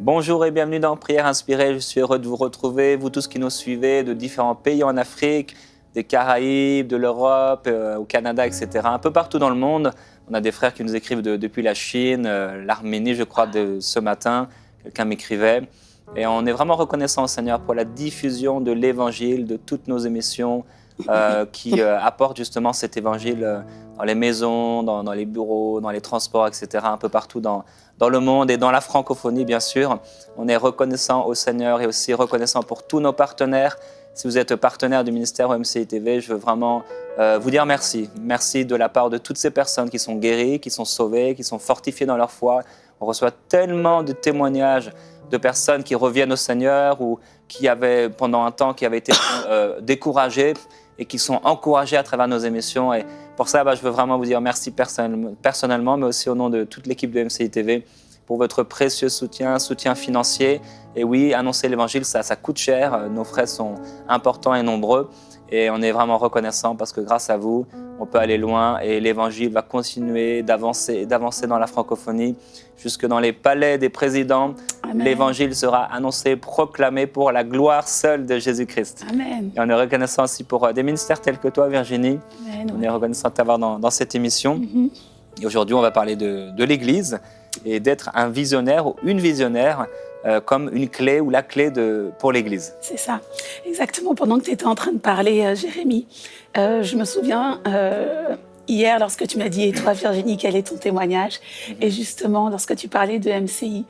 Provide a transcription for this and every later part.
Bonjour et bienvenue dans Prière Inspirée. Je suis heureux de vous retrouver, vous tous qui nous suivez de différents pays en Afrique, des Caraïbes, de l'Europe, au Canada, etc. Un peu partout dans le monde. On a des frères qui nous écrivent depuis la Chine, l'Arménie, je crois, de ce matin. Quelqu'un m'écrivait. Et on est vraiment reconnaissant au Seigneur pour la diffusion de l'Évangile, de toutes nos émissions qui apportent justement cet Évangile dans les maisons, dans les bureaux, dans les transports, etc. Un peu partout dans le monde et dans la francophonie, bien sûr. On est reconnaissant au Seigneur et aussi reconnaissant pour tous nos partenaires. Si vous êtes partenaire du ministère OMCI TV, je veux vraiment vous dire merci. Merci de la part de toutes ces personnes qui sont guéries, qui sont sauvées, qui sont fortifiées dans leur foi. On reçoit tellement de témoignages de personnes qui reviennent au Seigneur ou qui avaient, pendant un temps, qui avaient été découragées et qui sont encouragées à travers nos émissions. Et pour ça, je veux vraiment vous dire merci personnellement, mais aussi au nom de toute l'équipe de MCI TV pour votre précieux soutien financier. Et oui, annoncer l'Évangile, ça coûte cher. Nos frais sont importants et nombreux. Et on est vraiment reconnaissant parce que grâce à vous, on peut aller loin et l'Évangile va continuer d'avancer dans la francophonie jusque dans les palais des présidents. Amen. L'Évangile sera annoncé, proclamé pour la gloire seule de Jésus-Christ. Amen. Et on est reconnaissant aussi pour des ministères tels que toi, Virginie. Amen, on est reconnaissant de t'avoir dans cette émission. Et aujourd'hui, on va parler de l'Église et d'être un visionnaire ou une visionnaire comme une clé ou la clé pour l'Église. C'est ça, exactement. Pendant que tu étais en train de parler, Jérémy, je me souviens hier lorsque tu m'as dit « Et toi, Virginie, quel est ton témoignage ?» Et justement, lorsque tu parlais de MCI,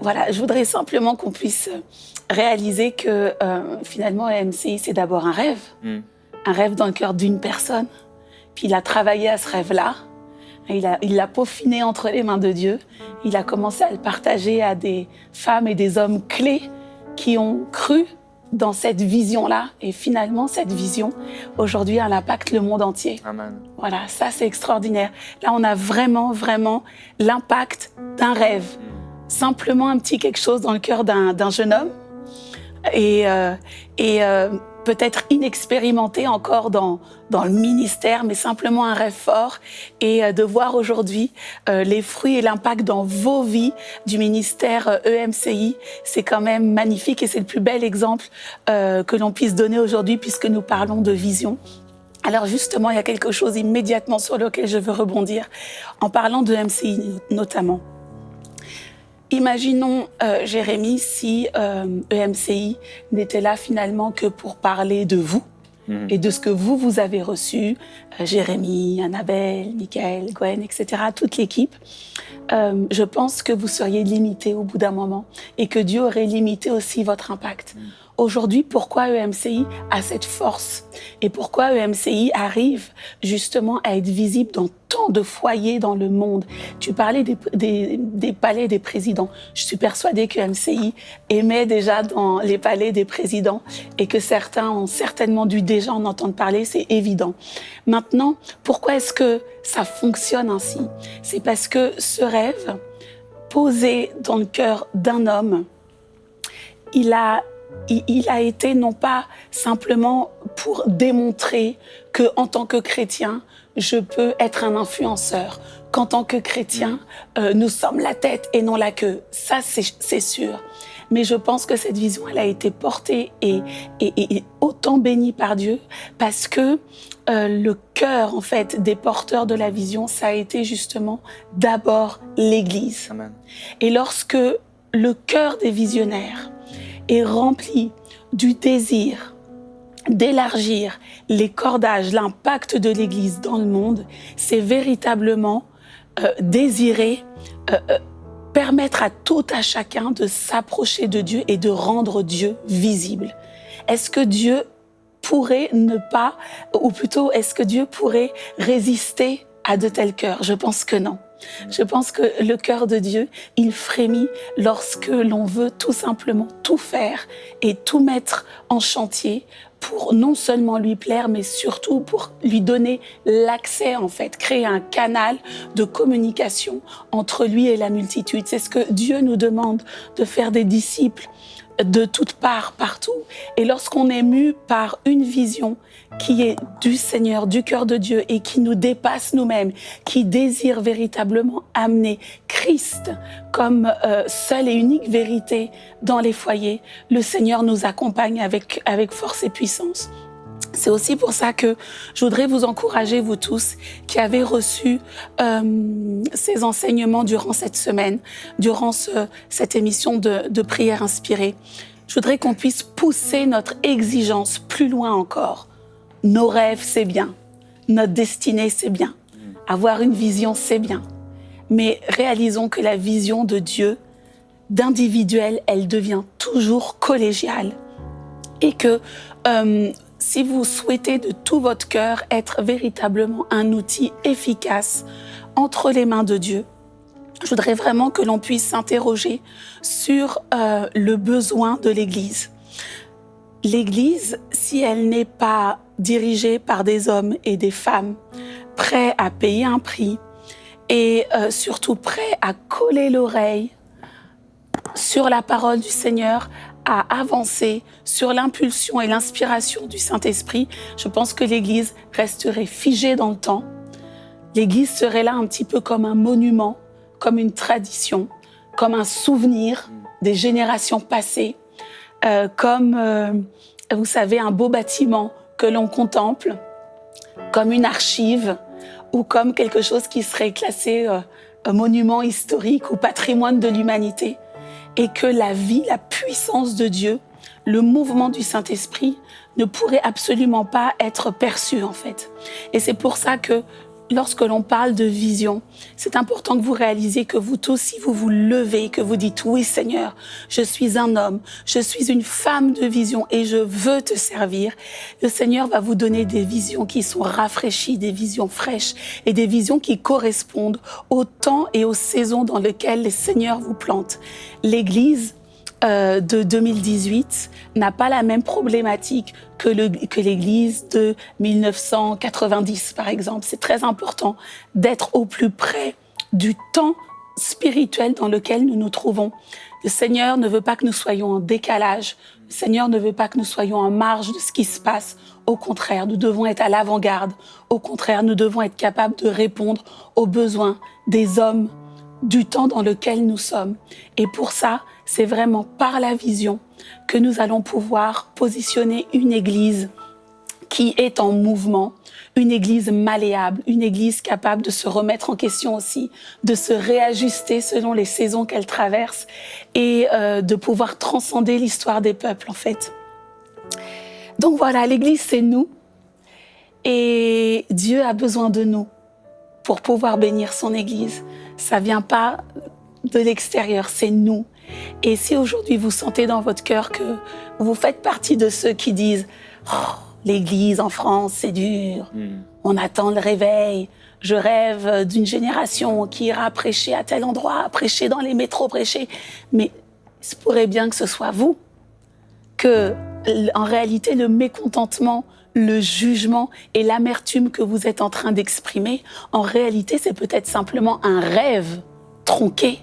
voilà, je voudrais simplement qu'on puisse réaliser que finalement, MCI, c'est d'abord un rêve dans le cœur d'une personne. Puis il a travaillé à ce rêve-là. Il l'a peaufiné entre les mains de Dieu. Il a commencé à le partager à des femmes et des hommes clés qui ont cru dans cette vision-là. Et finalement, cette vision, aujourd'hui, elle impacte le monde entier. Amen. Voilà, ça, c'est extraordinaire. Là, on a vraiment, vraiment l'impact d'un rêve. Simplement un petit quelque chose dans le cœur d'un jeune homme. Et peut-être inexpérimenté encore dans le ministère, mais simplement un rêve fort. Et de voir aujourd'hui les fruits et l'impact dans vos vies du ministère EMCI, c'est quand même magnifique et c'est le plus bel exemple que l'on puisse donner aujourd'hui puisque nous parlons de vision. Alors justement, il y a quelque chose immédiatement sur lequel je veux rebondir en parlant de EMCI notamment. Imaginons, Jérémy, si EMCI n'était là finalement que pour parler de vous et de ce que vous avez reçu, Jérémy, Annabelle, Michael, Gwen, etc., toute l'équipe. Je pense que vous seriez limité au bout d'un moment et que Dieu aurait limité aussi votre impact. Aujourd'hui, pourquoi EMCI a cette force et pourquoi EMCI arrive justement à être visible dans tant de foyers dans le monde. Tu parlais des palais des présidents. Je suis persuadée que EMCI émet déjà dans les palais des présidents et que certains ont certainement dû déjà en entendre parler, c'est évident. Maintenant, pourquoi est-ce que ça fonctionne ainsi? C'est parce que ce rêve, posé dans le cœur d'un homme, il a été non pas simplement pour démontrer que en tant que chrétien, je peux être un influenceur, qu'en tant que chrétien, nous sommes la tête et non la queue. Ça, c'est sûr. Mais je pense que cette vision, elle a été portée et autant bénie par Dieu parce que le cœur, en fait, des porteurs de la vision, ça a été justement d'abord l'Église. Amen. Et lorsque le cœur des visionnaires est rempli du désir d'élargir les cordages, l'impact de l'Église dans le monde, c'est véritablement désirer permettre à tout à chacun de s'approcher de Dieu et de rendre Dieu visible. Est-ce que Dieu pourrait ne pas, ou plutôt est-ce que Dieu pourrait résister à de tels cœurs? Je pense que non. Je pense que le cœur de Dieu, il frémit lorsque l'on veut tout simplement tout faire et tout mettre en chantier pour non seulement lui plaire, mais surtout pour lui donner l'accès, en fait, créer un canal de communication entre lui et la multitude. C'est ce que Dieu nous demande, de faire des disciples de toutes parts, partout. Et lorsqu'on est mu par une vision qui est du Seigneur, du cœur de Dieu et qui nous dépasse nous-mêmes, qui désire véritablement amener Christ comme seule et unique vérité dans les foyers, le Seigneur nous accompagne avec force et puissance. C'est aussi pour ça que je voudrais vous encourager, vous tous, qui avez reçu ces enseignements durant cette semaine, durant cette émission de prière inspirée. Je voudrais qu'on puisse pousser notre exigence plus loin encore. Nos rêves, c'est bien. Notre destinée, c'est bien. Avoir une vision, c'est bien. Mais réalisons que la vision de Dieu, d'individuel, elle devient toujours collégiale. Et que si vous souhaitez de tout votre cœur être véritablement un outil efficace entre les mains de Dieu, je voudrais vraiment que l'on puisse s'interroger sur le besoin de l'Église. L'Église, si elle n'est pas dirigée par des hommes et des femmes prêts à payer un prix et surtout prêts à coller l'oreille sur la parole du Seigneur, à avancer sur l'impulsion et l'inspiration du Saint-Esprit, je pense que l'Église resterait figée dans le temps. L'Église serait là un petit peu comme un monument, comme une tradition, comme un souvenir des générations passées, comme, vous savez, un beau bâtiment que l'on contemple, comme une archive ou comme quelque chose qui serait classé monument historique ou patrimoine de l'humanité. Et que la vie, la puissance de Dieu, le mouvement du Saint-Esprit ne pourrait absolument pas être perçu en fait. Et c'est pour ça que lorsque l'on parle de vision, c'est important que vous réalisiez que vous tous, si vous vous levez, que vous dites « Oui Seigneur, je suis un homme, je suis une femme de vision et je veux te servir », le Seigneur va vous donner des visions qui sont rafraîchies, des visions fraîches et des visions qui correspondent au temps et aux saisons dans lesquelles le Seigneur vous plante. L'Église de 2018 n'a pas la même problématique que l'Église de 1990, par exemple. C'est très important d'être au plus près du temps spirituel dans lequel nous nous trouvons. Le Seigneur ne veut pas que nous soyons en décalage. Le Seigneur ne veut pas que nous soyons en marge de ce qui se passe. Au contraire, nous devons être à l'avant-garde. Au contraire, nous devons être capables de répondre aux besoins des hommes du temps dans lequel nous sommes. Et pour ça, c'est vraiment par la vision que nous allons pouvoir positionner une Église qui est en mouvement, une Église malléable, une Église capable de se remettre en question aussi, de se réajuster selon les saisons qu'elle traverse et de pouvoir transcender l'histoire des peuples en fait. Donc voilà, l'Église c'est nous et Dieu a besoin de nous pour pouvoir bénir son Église. Ça vient pas de l'extérieur, c'est nous. Et si aujourd'hui vous sentez dans votre cœur que vous faites partie de ceux qui disent « Oh, l'Église en France, c'est dur, on attend le réveil, je rêve d'une génération qui ira prêcher à tel endroit, prêcher dans les métros, prêcher. » Mais il se pourrait bien que ce soit vous, que en réalité le mécontentement, le jugement et l'amertume que vous êtes en train d'exprimer, en réalité c'est peut-être simplement un rêve tronqué.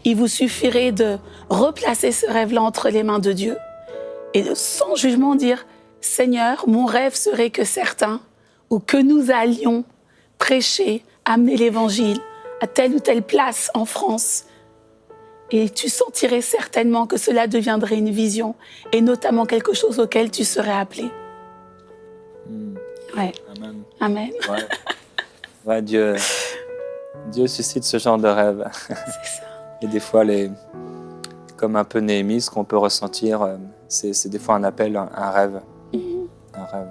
Il vous suffirait de replacer ce rêve-là entre les mains de Dieu et de, sans jugement, dire « Seigneur, mon rêve serait que certains ou que nous allions prêcher, amener l'Évangile à telle ou telle place en France. » Et tu sentirais certainement que cela deviendrait une vision et notamment quelque chose auquel tu serais appelé. Ouais. Amen. Amen. Ouais. Ouais, Dieu suscite ce genre de rêve. C'est ça. Et des fois, comme un peu Néhémie, ce qu'on peut ressentir, c'est des fois un appel, un rêve. Un rêve.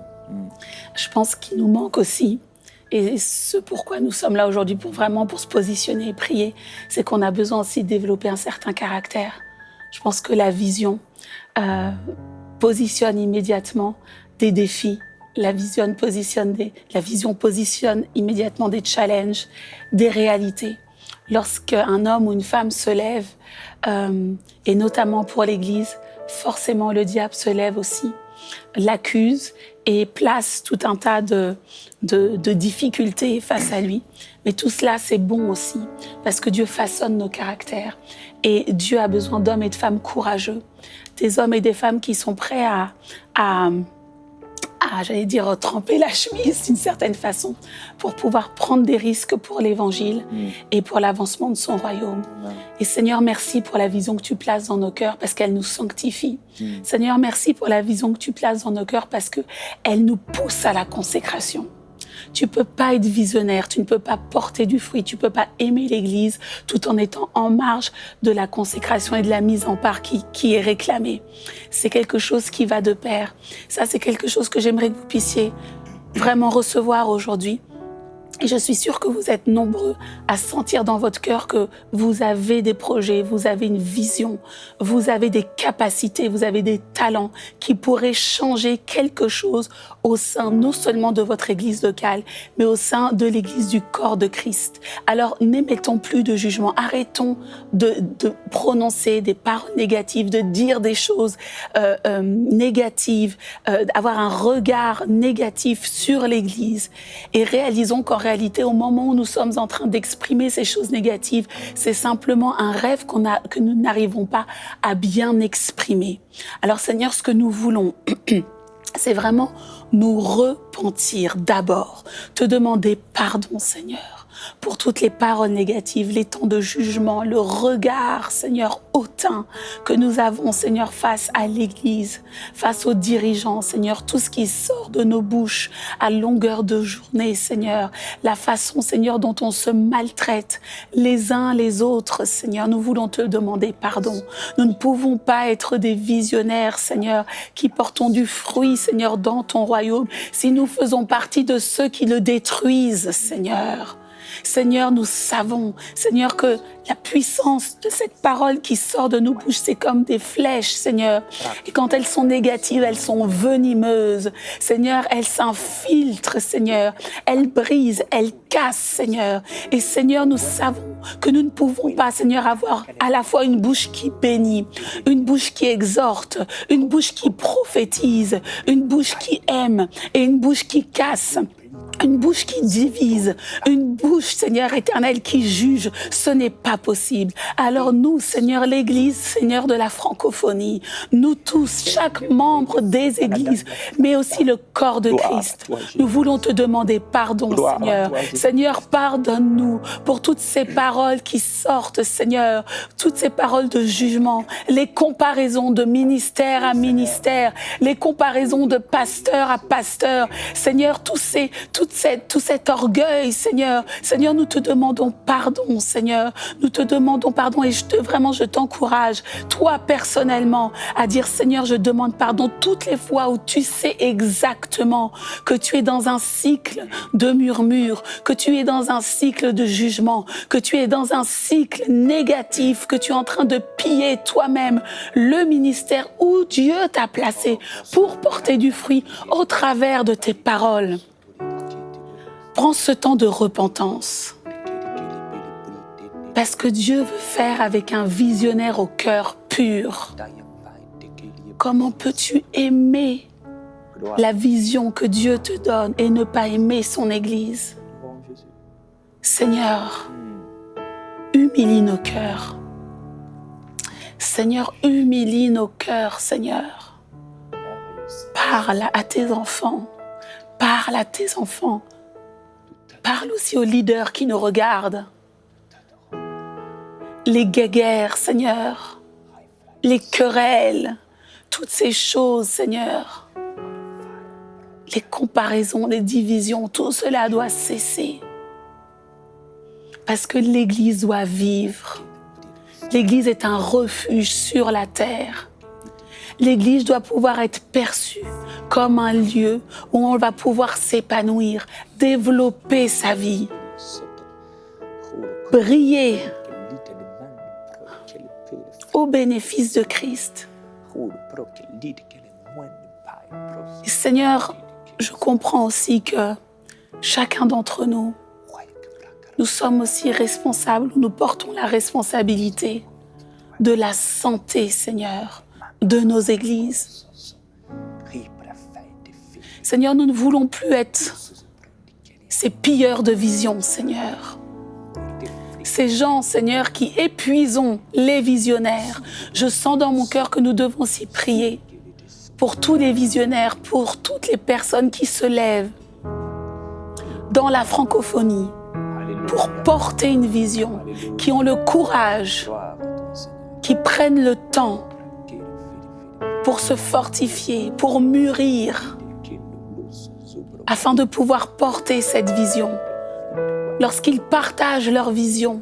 Je pense qu'il nous manque aussi, et ce pourquoi nous sommes là aujourd'hui, pour se positionner et prier, c'est qu'on a besoin aussi de développer un certain caractère. Je pense que la vision positionne immédiatement des défis. La vision positionne immédiatement des challenges, des réalités. Lorsqu'un homme ou une femme se lève, et notamment pour l'Église, forcément le diable se lève aussi l'accuse et place tout un tas de difficultés face à lui. Mais tout cela, c'est bon aussi, parce que Dieu façonne nos caractères. Et Dieu a besoin d'hommes et de femmes courageux, des hommes et des femmes qui sont prêts à j'allais dire, tremper la chemise d'une certaine façon, pour pouvoir prendre des risques pour l'Évangile et pour l'avancement de son royaume. Et Seigneur, merci pour la vision que tu places dans nos cœurs, parce qu'elle nous sanctifie. Seigneur, merci pour la vision que tu places dans nos cœurs, parce qu'elle nous pousse à la consécration. Tu ne peux pas être visionnaire, tu ne peux pas porter du fruit, tu ne peux pas aimer l'Église tout en étant en marge de la consécration et de la mise en part qui est réclamée. C'est quelque chose qui va de pair. Ça, c'est quelque chose que j'aimerais que vous puissiez vraiment recevoir aujourd'hui. Et je suis sûre que vous êtes nombreux à sentir dans votre cœur que vous avez des projets, vous avez une vision, vous avez des capacités, vous avez des talents qui pourraient changer quelque chose au sein non seulement de votre église locale, mais au sein de l'église du corps de Christ. Alors n'émettons plus de jugement, arrêtons de prononcer des paroles négatives, de dire des choses négatives, d'avoir un regard négatif sur l'église et réalisons qu'en réalité, au moment où nous sommes en train d'exprimer ces choses négatives, c'est simplement un rêve que nous n'arrivons pas à bien exprimer. Alors Seigneur, ce que nous voulons, c'est vraiment nous repentir d'abord, te demander pardon Seigneur, pour toutes les paroles négatives, les temps de jugement, le regard, Seigneur, hautain que nous avons, Seigneur, face à l'Église, face aux dirigeants, Seigneur, tout ce qui sort de nos bouches à longueur de journée, Seigneur, la façon, Seigneur, dont on se maltraite les uns les autres, Seigneur, nous voulons te demander pardon. Nous ne pouvons pas être des visionnaires, Seigneur, qui portons du fruit, Seigneur, dans ton royaume, si nous faisons partie de ceux qui le détruisent, Seigneur. Seigneur, nous savons, Seigneur, que la puissance de cette parole qui sort de nos bouches, c'est comme des flèches, Seigneur. Et quand elles sont négatives, elles sont venimeuses. Seigneur, elles s'infiltrent, Seigneur. Elles brisent, elles cassent, Seigneur. Et Seigneur, nous savons que nous ne pouvons pas, Seigneur, avoir à la fois une bouche qui bénit, une bouche qui exhorte, une bouche qui prophétise, une bouche qui aime et une bouche qui casse. Une bouche qui divise, une bouche, Seigneur éternel, qui juge, ce n'est pas possible. Alors nous, Seigneur, l'Église, Seigneur de la francophonie, nous tous, chaque membre des églises, mais aussi le corps de Christ, nous voulons te demander pardon, Seigneur. Seigneur, pardonne-nous pour toutes ces paroles qui sortent, Seigneur, toutes ces paroles de jugement, les comparaisons de ministère à ministère, les comparaisons de pasteur à pasteur. Seigneur, tout cet orgueil, Seigneur. Seigneur, nous te demandons pardon, Seigneur. Nous te demandons pardon et je t'encourage, toi personnellement, à dire, Seigneur, je demande pardon toutes les fois où tu sais exactement que tu es dans un cycle de murmure, que tu es dans un cycle de jugement, que tu es dans un cycle négatif, que tu es en train de piller toi-même le ministère où Dieu t'a placé pour porter du fruit au travers de tes paroles. Prends ce temps de repentance. Parce que Dieu veut faire avec un visionnaire au cœur pur. Comment peux-tu aimer la vision que Dieu te donne et ne pas aimer son Église? Seigneur, humilie nos cœurs. Seigneur, humilie nos cœurs, Seigneur. Parle à tes enfants. Parle à tes enfants. Parle aussi aux leaders qui nous regardent. Les guéguerres, Seigneur. Les querelles. Toutes ces choses, Seigneur. Les comparaisons, les divisions, tout cela doit cesser. Parce que l'Église doit vivre. L'Église est un refuge sur la terre. L'Église doit pouvoir être perçue comme un lieu où on va pouvoir s'épanouir, développer sa vie, briller au bénéfice de Christ. Et Seigneur, je comprends aussi que chacun d'entre nous, nous sommes aussi responsables, nous portons la responsabilité de la santé, Seigneur, de nos églises. Seigneur, nous ne voulons plus être ces pilleurs de visions, Seigneur. Ces gens, Seigneur, qui épuisons les visionnaires. Je sens dans mon cœur que nous devons aussi prier pour tous les visionnaires, pour toutes les personnes qui se lèvent dans la francophonie, pour porter une vision, qui ont le courage, qui prennent le temps pour se fortifier, pour mûrir, afin de pouvoir porter cette vision. Lorsqu'ils partagent leur vision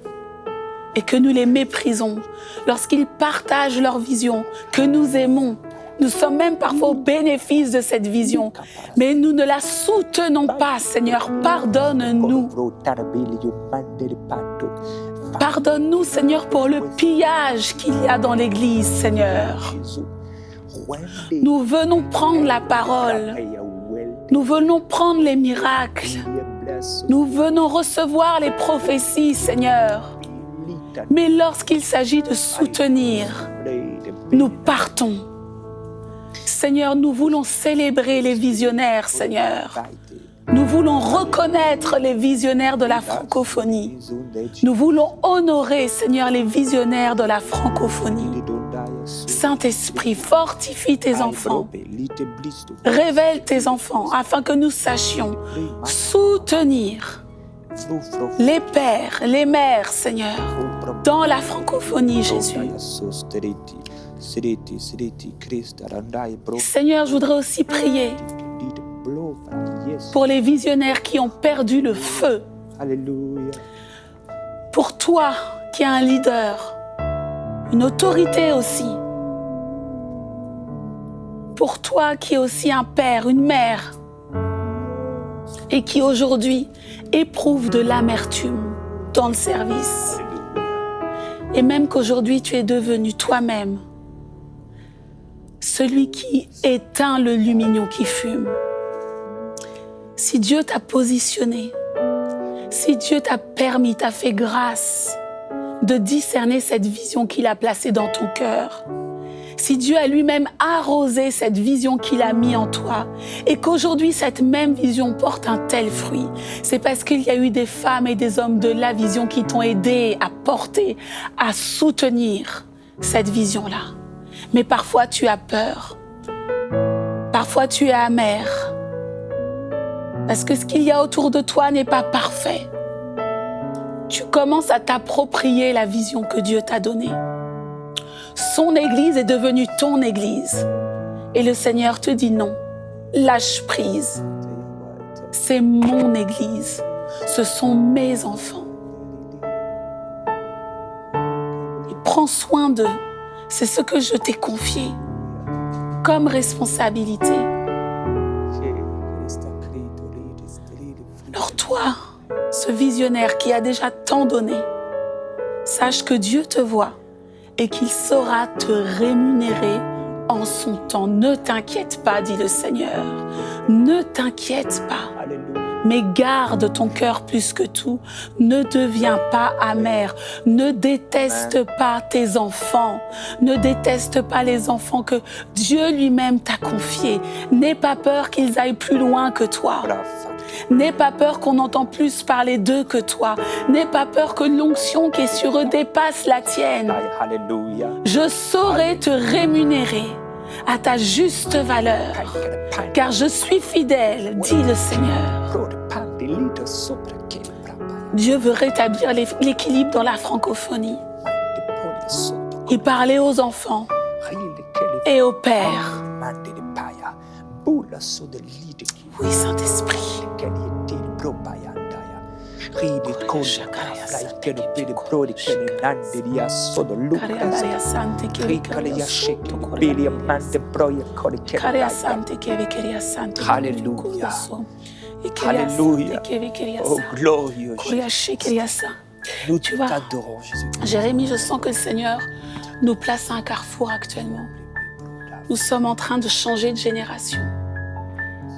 et que nous les méprisons, lorsqu'ils partagent leur vision, que nous aimons, nous sommes même parfois au bénéfice de cette vision, mais nous ne la soutenons pas, Seigneur, pardonne-nous. Pardonne-nous, Seigneur, pour le pillage qu'il y a dans l'Église, Seigneur. Nous venons prendre la parole. Nous venons prendre les miracles. Nous venons recevoir les prophéties, Seigneur. Mais lorsqu'il s'agit de soutenir, nous partons. Seigneur, nous voulons célébrer les visionnaires, Seigneur. Nous voulons reconnaître les visionnaires de la francophonie. Nous voulons honorer, Seigneur, les visionnaires de la francophonie. Saint-Esprit, fortifie tes enfants. Révèle tes enfants afin que nous sachions soutenir les pères, les mères, Seigneur, dans la francophonie, Jésus. Seigneur, je voudrais aussi prier pour les visionnaires qui ont perdu le feu. Pour toi qui es un leader, une autorité aussi. Pour toi qui es aussi un père, une mère, et qui aujourd'hui éprouve de l'amertume dans le service. Et même qu'aujourd'hui tu es devenu toi-même celui qui éteint le lumignon qui fume. Si Dieu t'a positionné, si Dieu t'a permis, t'a fait grâce de discerner cette vision qu'il a placée dans ton cœur, si Dieu a lui-même arrosé cette vision qu'il a mis en toi et qu'aujourd'hui cette même vision porte un tel fruit, c'est parce qu'il y a eu des femmes et des hommes de la vision qui t'ont aidé à porter, à soutenir cette vision-là. Mais parfois tu as peur, parfois tu es amer, parce que ce qu'il y a autour de toi n'est pas parfait. Tu commences à t'approprier la vision que Dieu t'a donnée. Son Église est devenue ton Église. Et le Seigneur te dit non, lâche prise. C'est mon Église, ce sont mes enfants. Et prends soin d'eux, c'est ce que je t'ai confié comme responsabilité. Alors toi, ce visionnaire qui a déjà tant donné, sache que Dieu te voit et qu'il saura te rémunérer en son temps. Ne t'inquiète pas, dit le Seigneur. Ne t'inquiète pas. Mais garde ton cœur plus que tout. Ne deviens pas amer. Ne déteste pas tes enfants. Ne déteste pas les enfants que Dieu lui-même t'a confiés. N'aie pas peur qu'ils aillent plus loin que toi. N'aie pas peur qu'on entend plus parler d'eux que toi. N'aie pas peur que l'onction qui est sur eux dépasse la tienne. Je saurai te rémunérer à ta juste valeur, car je suis fidèle, dit le Seigneur. Dieu veut rétablir l'équilibre dans la francophonie et parler aux enfants et aux pères. Oui, Saint-Esprit. Alléluia. Alléluia. Oh, glorieux Jésus. Nous t'adorons, Jésus. Jérémie, je sens que le Seigneur nous place à un carrefour actuellement. Nous sommes en train de changer de génération.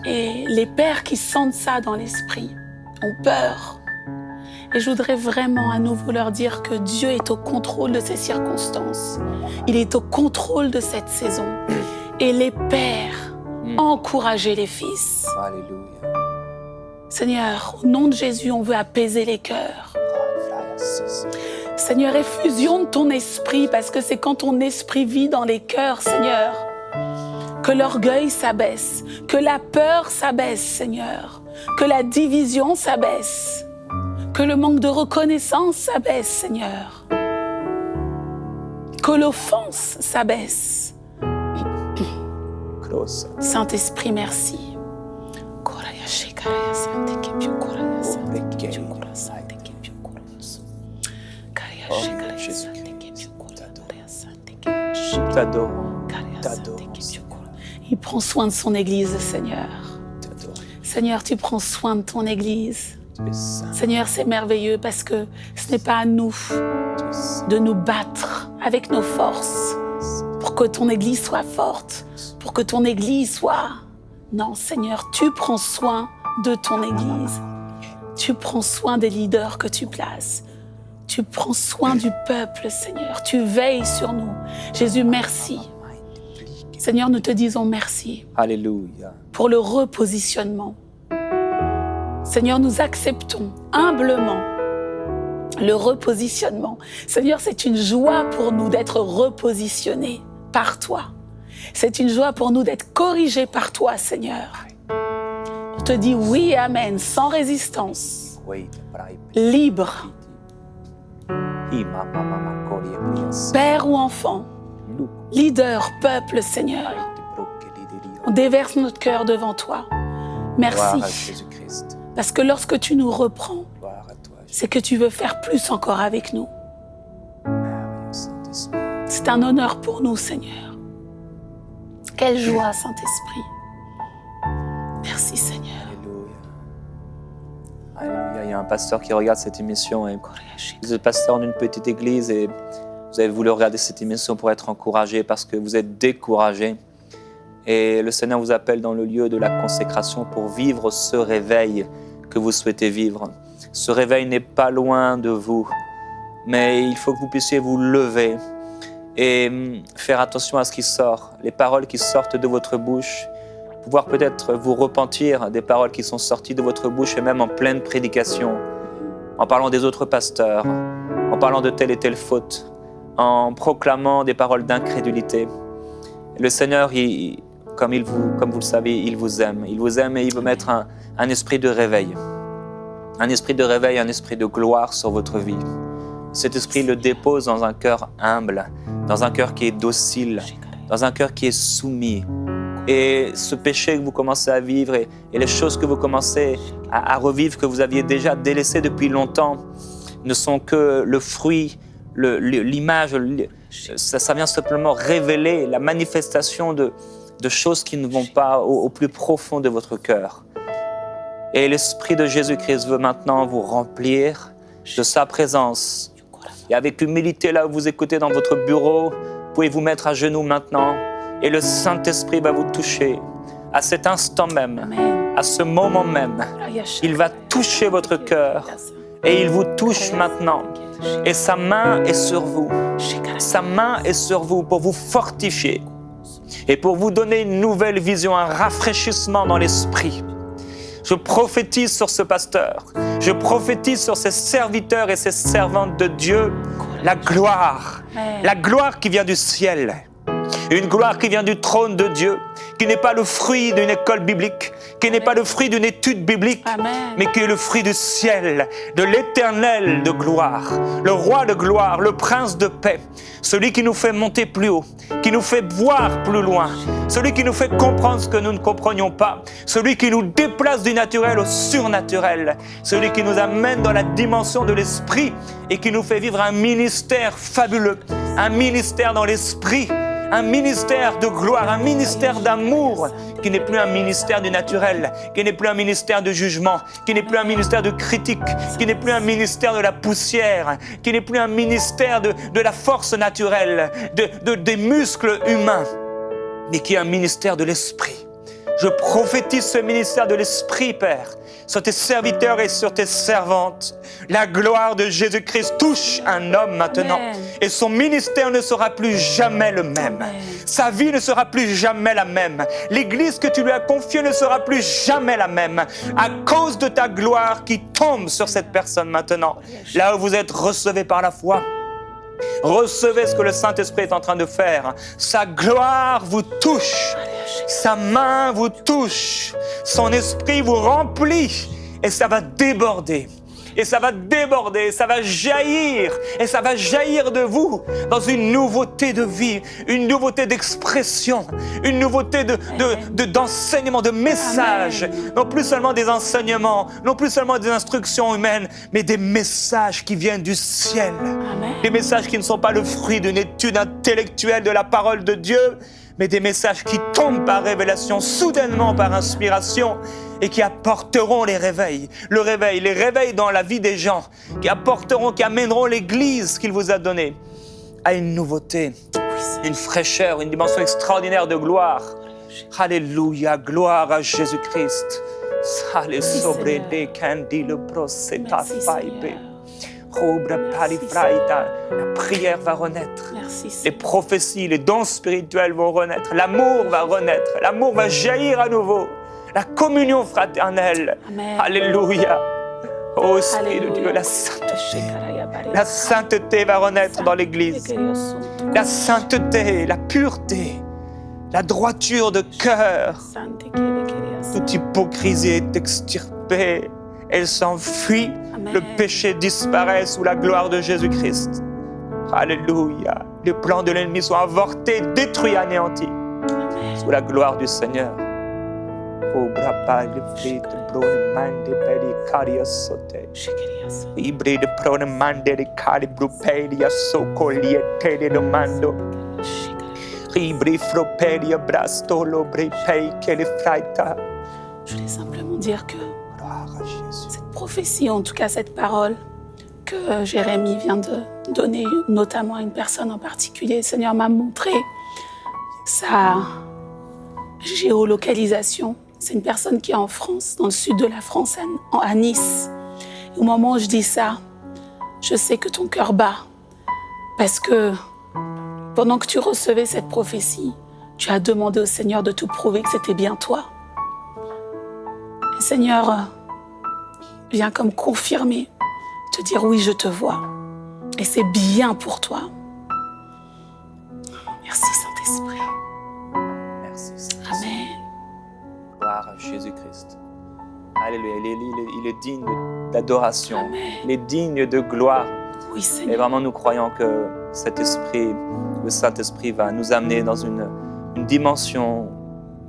Et les pères qui sentent ça dans l'esprit ont peur. Et je voudrais vraiment à nouveau leur dire que Dieu est au contrôle de ces circonstances. Il est au contrôle de cette saison. Et les pères encourager les fils. Alléluia. Seigneur, au nom de Jésus, on veut apaiser les cœurs. Seigneur, effusion de ton esprit, parce que c'est quand ton esprit vit dans les cœurs, Seigneur, que l'orgueil s'abaisse, que la peur s'abaisse, Seigneur, que la division s'abaisse, que le manque de reconnaissance s'abaisse, Seigneur, que l'offense s'abaisse. Saint-Esprit, merci. T'adore. Il prend soin de son Église, Seigneur. Seigneur, tu prends soin de ton Église. Seigneur, c'est merveilleux parce que ce n'est pas à nous de nous battre avec nos forces pour que ton Église soit forte, pour que ton Église soit... Non, Seigneur, tu prends soin de ton Église. Tu prends soin des leaders que tu places. Tu prends soin du peuple, Seigneur. Tu veilles sur nous. Jésus, merci. Seigneur, nous te disons merci. Alléluia. Pour le repositionnement. Seigneur, nous acceptons humblement le repositionnement. Seigneur, c'est une joie pour nous d'être repositionnés par toi. C'est une joie pour nous d'être corrigés par toi, Seigneur. On te dit oui et amen, sans résistance, libre, père ou enfant, leader, peuple, Seigneur. On déverse notre cœur devant toi. Merci. Parce que lorsque tu nous reprends, c'est que tu veux faire plus encore avec nous. C'est un honneur pour nous, Seigneur. Quelle joie, Saint-Esprit. Merci, Seigneur. Alléluia. Il y a un pasteur qui regarde cette émission et vous êtes pasteur d'une petite église et vous avez voulu regarder cette émission pour être encouragé parce que vous êtes découragé. Et le Seigneur vous appelle dans le lieu de la consécration pour vivre ce réveil que vous souhaitez vivre. Ce réveil n'est pas loin de vous, mais il faut que vous puissiez vous lever et faire attention à ce qui sort, les paroles qui sortent de votre bouche, pouvoir peut-être vous repentir des paroles qui sont sorties de votre bouche et même en pleine prédication, en parlant des autres pasteurs, en parlant de telle et telle faute, en proclamant des paroles d'incrédulité. Le Seigneur, comme vous le savez, il vous aime et il veut mettre un esprit de réveil. Un esprit de réveil, un esprit de gloire sur votre vie. Cet esprit le dépose dans un cœur humble, dans un cœur qui est docile, dans un cœur qui est soumis. Et ce péché que vous commencez à vivre et les choses que vous commencez à revivre, que vous aviez déjà délaissées depuis longtemps, ne sont que le fruit, l'image, ça vient simplement révéler la manifestation de choses qui ne vont pas au plus profond de votre cœur. Et l'Esprit de Jésus-Christ veut maintenant vous remplir de sa présence. Et avec humilité, là où vous écoutez dans votre bureau, vous pouvez vous mettre à genoux maintenant. Et le Saint-Esprit va vous toucher à cet instant même, Amen. à ce moment même. Il va toucher votre cœur. Et il vous touche maintenant. Et sa main est sur vous. Sa main est sur vous pour vous fortifier. Et pour vous donner une nouvelle vision, un rafraîchissement dans l'esprit. Je prophétise sur ce pasteur. Je prophétise sur ces serviteurs et ces servantes de Dieu. La gloire qui vient du ciel. Une gloire qui vient du trône de Dieu, qui n'est pas le fruit d'une école biblique, qui n'est pas le fruit d'une étude biblique, Amen. mais qui est le fruit du ciel, de l'Éternel de gloire, le roi de gloire, le prince de paix, celui qui nous fait monter plus haut, qui nous fait voir plus loin, celui qui nous fait comprendre ce que nous ne comprenions pas, celui qui nous déplace du naturel au surnaturel, celui qui nous amène dans la dimension de l'esprit et qui nous fait vivre un ministère fabuleux, un ministère dans l'esprit, un ministère de gloire, un ministère d'amour qui n'est plus un ministère du naturel, qui n'est plus un ministère de jugement, qui n'est plus un ministère de critique, qui n'est plus un ministère de la poussière, qui n'est plus un ministère de la force naturelle, des muscles humains, mais qui est un ministère de l'esprit, Je prophétise ce ministère de l'Esprit, Père, sur tes serviteurs et sur tes servantes. La gloire de Jésus-Christ touche un homme maintenant. Amen. Et son ministère ne sera plus jamais le même. Amen. Sa vie ne sera plus jamais la même. L'église que tu lui as confiée ne sera plus jamais la même. À cause de ta gloire qui tombe sur cette personne maintenant. Là où vous êtes, recevez par la foi. Recevez ce que le Saint-Esprit est en train de faire. Sa gloire vous touche. Sa main vous touche. Son esprit vous remplit. Et ça va déborder. Et ça va déborder, ça va jaillir, et ça va jaillir de vous dans une nouveauté de vie, une nouveauté d'expression, une nouveauté d'enseignement, de message. Amen. Non plus seulement des enseignements, non plus seulement des instructions humaines, mais des messages qui viennent du ciel. Amen. Des messages qui ne sont pas le fruit d'une étude intellectuelle de la parole de Dieu, mais des messages qui tombent par révélation, soudainement par inspiration, et qui apporteront les réveils, les réveils dans la vie des gens, qui apporteront, qui amèneront l'Église qu'il vous a donnée à une nouveauté, une fraîcheur, une dimension extraordinaire de gloire. Alléluia, gloire à Jésus-Christ. Merci, La prière va renaître. Merci, Les Seigneur. prophéties, les dons spirituels vont renaître. L'amour va renaître. L'amour va jaillir à nouveau. La communion fraternelle. Amen. Alléluia. Ô Esprit de Alléluia. Dieu, la sainteté va renaître dans l'Église. La sainteté, la pureté, la droiture de cœur. Toute hypocrisie est extirpée. Elle s'enfuit. Amen. Le péché disparaît sous la gloire de Jésus-Christ. Alléluia. Les plans de l'ennemi sont avortés, détruits, anéantis. Amen. Sous la gloire du Seigneur. Je voulais simplement dire que Gloire à Jésus. cette prophétie, en tout cas cette parole que Jérémie vient de donner, notamment à une personne en particulier, le Seigneur m'a montré sa géolocalisation. C'est une personne qui est en France, dans le sud de la France, à Nice. Et au moment où je dis ça, je sais que ton cœur bat, parce que pendant que tu recevais cette prophétie, tu as demandé au Seigneur de te prouver que c'était bien toi. Et Seigneur vient comme confirmer, te dire oui, je te vois. Et c'est bien pour toi. Merci Saint-Esprit. Merci Seigneur. Amen. Gloire à Jésus-Christ. Alléluia. Il est digne d'adoration. Amen. Il est digne de gloire. Oui Et Seigneur. vraiment, nous croyons que cet esprit, le Saint-Esprit, va nous amener dans une dimension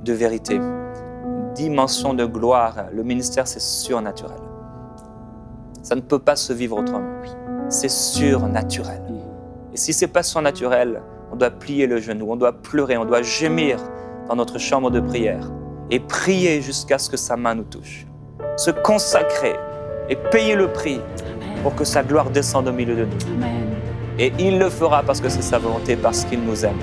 de vérité, une dimension de gloire. Le ministère, c'est surnaturel. Ça ne peut pas se vivre autrement. C'est surnaturel. Et si ce n'est pas surnaturel, on doit plier le genou, on doit pleurer, on doit gémir dans notre chambre de prière et prier jusqu'à ce que sa main nous touche. Se consacrer et payer le prix Amen. pour que sa gloire descende au milieu de nous. Amen. Et il le fera parce que c'est sa volonté, parce qu'il nous aime.